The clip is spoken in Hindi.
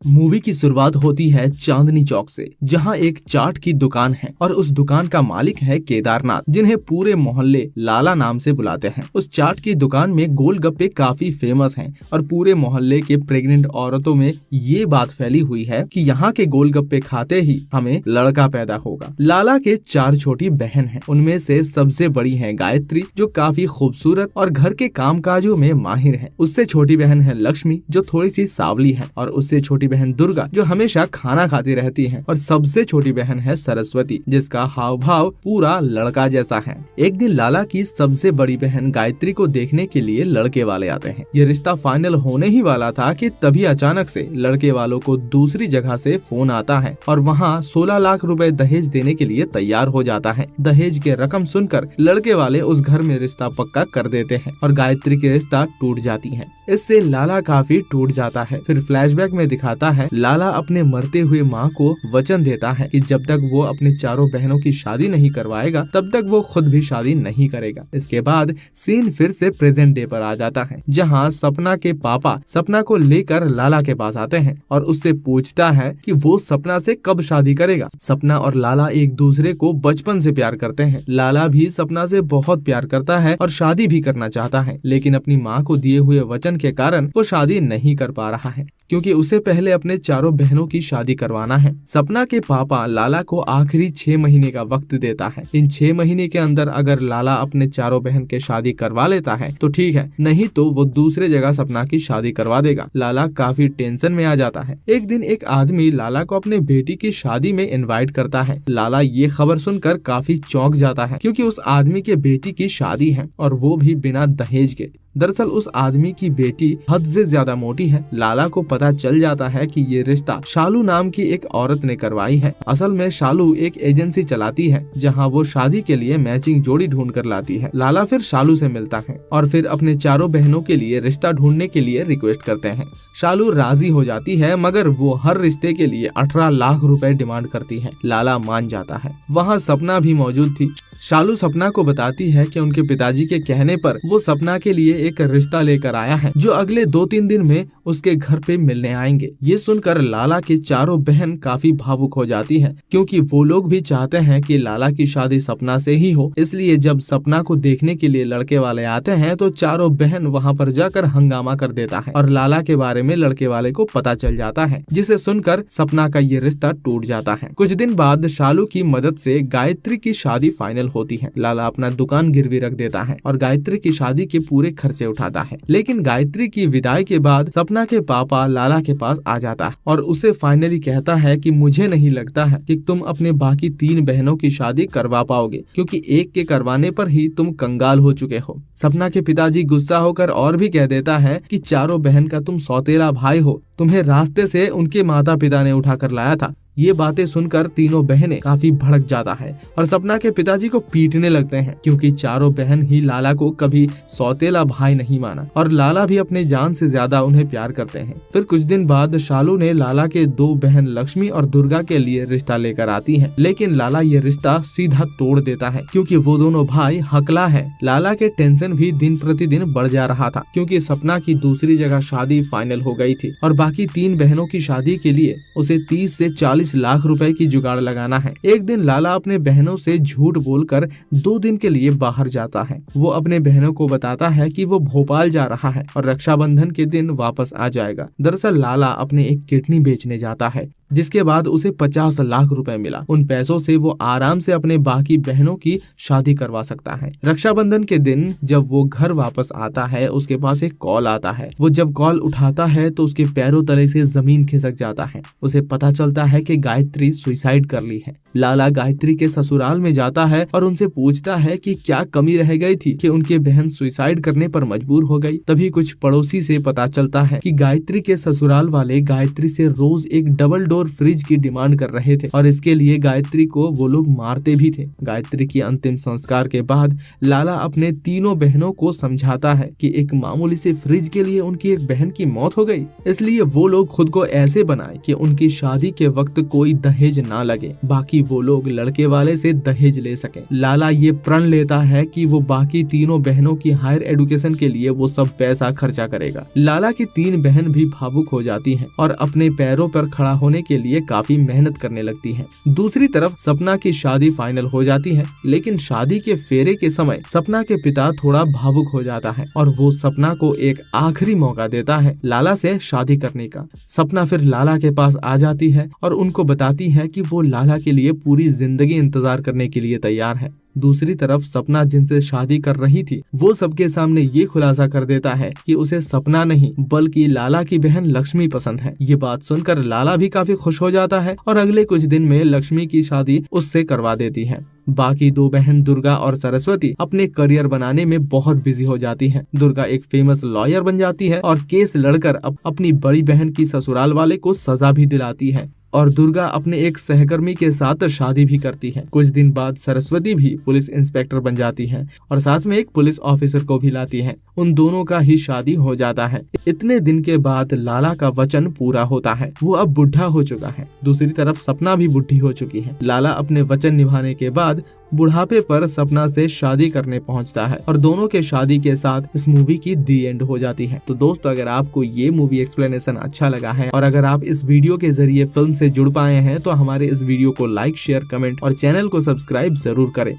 मूवी की शुरुआत होती है चांदनी चौक से, जहां एक चाट की दुकान है और उस दुकान का मालिक है केदारनाथ, जिन्हें पूरे मोहल्ले लाला नाम से बुलाते हैं। उस चाट की दुकान में गोलगप्पे काफी फेमस हैं और पूरे मोहल्ले के प्रेग्नेंट औरतों में ये बात फैली हुई है कि यहाँ के गोलगप्पे खाते ही हमें लड़का पैदा होगा। लाला के 4 छोटी बहन हैं, उनमें से सबसे बड़ी है गायत्री, जो काफी खूबसूरत और घर के कामकाजों में माहिर है। उससे छोटी बहन है लक्ष्मी, जो थोड़ी सी सांवली है, और उससे छोटी बहन दुर्गा, जो हमेशा खाना खाती रहती है, और सबसे छोटी बहन है सरस्वती, जिसका हाव भाव पूरा लड़का जैसा है। एक दिन लाला की सबसे बड़ी बहन गायत्री को देखने के लिए लड़के वाले आते हैं। ये रिश्ता फाइनल होने ही वाला था कि तभी अचानक से लड़के वालों को दूसरी जगह से फोन आता है और वहाँ 16 लाख रुपए दहेज देने के लिए तैयार हो जाता है। दहेज के रकम सुनकर लड़के वाले उस घर में रिश्ता पक्का कर देते हैं और गायत्री की रिश्ता टूट जाती है। इससे लाला काफी टूट जाता है। फिर फ्लैशबैक में दिखाता है लाला अपने मरते हुए माँ को वचन देता है कि जब तक वो अपने चारों बहनों की शादी नहीं करवाएगा तब तक वो खुद भी शादी नहीं करेगा। इसके बाद सीन फिर से प्रेजेंट डे पर आ जाता है, जहाँ सपना के पापा सपना को लेकर लाला के पास आते हैं और उससे पूछता है कि वो सपना से कब शादी करेगा। सपना और लाला एक दूसरे को बचपन से प्यार करते हैं। लाला भी सपना से बहुत प्यार करता है और शादी भी करना चाहता है, लेकिन अपनी माँ को दिए हुए वचन के कारण वो शादी नहीं कर पा रहा है, क्योंकि उसे पहले अपने चारों बहनों की शादी करवाना है। सपना के पापा लाला को आखिरी 6 महीने का वक्त देता है। इन 6 महीने के अंदर अगर लाला अपने चारों बहन के शादी करवा लेता है तो ठीक है, नहीं तो वो दूसरे जगह सपना की शादी करवा देगा। लाला काफी टेंशन में आ जाता है। एक दिन एक आदमी लाला को अपने बेटी की शादी में इनवाइट करता है। लाला ये खबर सुनकर काफी चौंक जाता है, क्योंकि उस आदमी के बेटी की शादी है और वो भी बिना दहेज के। दरअसल उस आदमी की बेटी हद से ज्यादा मोटी है। लाला को पता चल जाता है कि ये रिश्ता शालू नाम की एक औरत ने करवाई है। असल में शालू एक एजेंसी चलाती है, जहां वो शादी के लिए मैचिंग जोड़ी ढूंढ कर लाती है। लाला फिर शालू से मिलता है और फिर अपने चारों बहनों के लिए रिश्ता ढूंढने के लिए रिक्वेस्ट करते हैं। शालू राजी हो जाती है, मगर वो हर रिश्ते के लिए 18 लाख रुपए डिमांड करती है। लाला मान जाता है। वहाँ सपना भी मौजूद थी। शालू सपना को बताती है कि उनके पिताजी के कहने पर वो सपना के लिए एक रिश्ता लेकर आया है, जो अगले 2-3 दिन में उसके घर पे मिलने आएंगे। ये सुनकर लाला के चारों बहन काफी भावुक हो जाती हैं, क्योंकि वो लोग भी चाहते हैं कि लाला की शादी सपना से ही हो। इसलिए जब सपना को देखने के लिए लड़के वाले आते हैं तो चारों बहन वहाँ पर जाकर हंगामा कर देता है और लाला के बारे में लड़के वाले को पता चल जाता है, जिसे सुनकर सपना का ये रिश्ता टूट जाता है। कुछ दिन बाद शालू की मदद से गायत्री की शादी फाइनल होती है। लाला अपना दुकान गिरवी रख देता है और गायत्री की शादी के पूरे खर्चे उठाता है। लेकिन गायत्री की विदाई के बाद सपना के पापा लाला के पास आ जाता है और उसे फाइनली कहता है कि मुझे नहीं लगता है कि तुम अपने बाकी 3 बहनों की शादी करवा पाओगे, क्योंकि एक के करवाने पर ही तुम कंगाल हो चुके हो। सपना के पिताजी गुस्सा होकर और भी कह देता है कि चारों बहन का तुम सौतेला भाई हो, तुम्हें रास्ते से उनके माता पिता ने उठा कर लाया था। ये बातें सुनकर तीनों बहनें काफी भड़क जाता है और सपना के पिताजी को पीटने लगते हैं, क्योंकि चारों बहन ही लाला को कभी सौतेला भाई नहीं माना और लाला भी अपने जान से ज्यादा उन्हें प्यार करते हैं। फिर कुछ दिन बाद शालू ने लाला के 2 बहन लक्ष्मी और दुर्गा के लिए रिश्ता लेकर आती है, लेकिन लाला ये रिश्ता सीधा तोड़ देता है, क्योंकि वो दोनों भाई हकला है। लाला के टेंशन भी दिन प्रतिदिन बढ़ जा रहा था, क्योंकि सपना की दूसरी जगह शादी फाइनल हो गई थी और बाकी 3 बहनों की शादी के लिए उसे 30 से 40 लाख रुपए की जुगाड़ लगाना है। एक दिन लाला अपने बहनों से झूठ बोलकर 2 दिन के लिए बाहर जाता है। वो अपने बहनों को बताता है कि वो भोपाल जा रहा है और रक्षाबंधन के दिन वापस आ जाएगा। दरअसल लाला अपने एक किडनी बेचने जाता है, जिसके बाद उसे 50 लाख रुपए मिला। उन पैसों से वो आराम से अपने बाकी बहनों की शादी करवा सकता है। रक्षाबंधन के दिन जब वो घर वापस आता है, उसके पास एक कॉल आता है। वो जब कॉल उठाता है तो उसके पैरों तले से जमीन खिसक जाता है। उसे पता चलता है कि गायत्री सुसाइड कर ली है। लाला गायत्री के ससुराल में जाता है और उनसे पूछता है कि क्या कमी रह गई थी कि उनके बहन सुसाइड करने पर मजबूर हो गई। तभी कुछ पड़ोसी से पता चलता है कि गायत्री के ससुराल वाले गायत्री से रोज एक डबल डोर फ्रिज की डिमांड कर रहे थे और इसके लिए गायत्री को वो लोग मारते भी थे। गायत्री की अंतिम संस्कार के बाद लाला अपने तीनों बहनों को समझाता है कि एक मामूली से फ्रिज के लिए उनकी एक बहन की मौत हो गई, इसलिए वो लोग खुद को ऐसे बनाए कि उनकी शादी के वक्त वक्त कोई दहेज ना लगे, बाकी वो लोग लड़के वाले से दहेज ले सके। लाला ये प्रण लेता है कि वो बाकी तीनों बहनों की हायर एजुकेशन के लिए वो सब पैसा खर्चा करेगा। लाला की 3 बहन भी भावुक हो जाती हैं और अपने पैरों पर खड़ा होने के लिए काफी मेहनत करने लगती हैं। दूसरी तरफ सपना की शादी फाइनल हो जाती है, लेकिन शादी के फेरे के समय सपना के पिता थोड़ा भावुक हो जाता है और वो सपना को एक आखिरी मौका देता है लाला से शादी करने का। सपना फिर लाला के पास आ जाती है और उनको बताती है कि वो लाला के लिए पूरी जिंदगी इंतजार करने के लिए तैयार है। दूसरी तरफ सपना जिनसे शादी कर रही थी वो सबके सामने ये खुलासा कर देता है कि उसे सपना नहीं बल्कि लाला की बहन लक्ष्मी पसंद है। ये बात सुनकर लाला भी काफी खुश हो जाता है और अगले कुछ दिन में लक्ष्मी की शादी उससे करवा देती है। बाकी 2 बहन दुर्गा और सरस्वती अपने करियर बनाने में बहुत बिजी हो जाती हैं। दुर्गा एक फेमस लॉयर बन जाती है और केस लड़कर अपनी बड़ी बहन की ससुराल वाले को सजा भी दिलाती है और दुर्गा अपने एक सहकर्मी के साथ शादी भी करती है। कुछ दिन बाद सरस्वती भी पुलिस इंस्पेक्टर बन जाती है और साथ में एक पुलिस ऑफिसर को भी लाती है। उन दोनों का ही शादी हो जाता है। इतने दिन के बाद लाला का वचन पूरा होता है, वो अब बुढ़ा हो चुका है। दूसरी तरफ सपना भी बुढ़ी हो चुकी है। लाला अपने वचन निभाने के बाद बुढ़ापे पर सपना से शादी करने पहुंचता है और दोनों के शादी के साथ इस मूवी की दी एंड हो जाती है। तो दोस्तों, अगर आपको ये मूवी एक्सप्लेनेशन अच्छा लगा है और अगर आप इस वीडियो के जरिए फिल्म से जुड़ पाए हैं तो हमारे इस वीडियो को लाइक, शेयर, कमेंट और चैनल को सब्सक्राइब जरूर करें।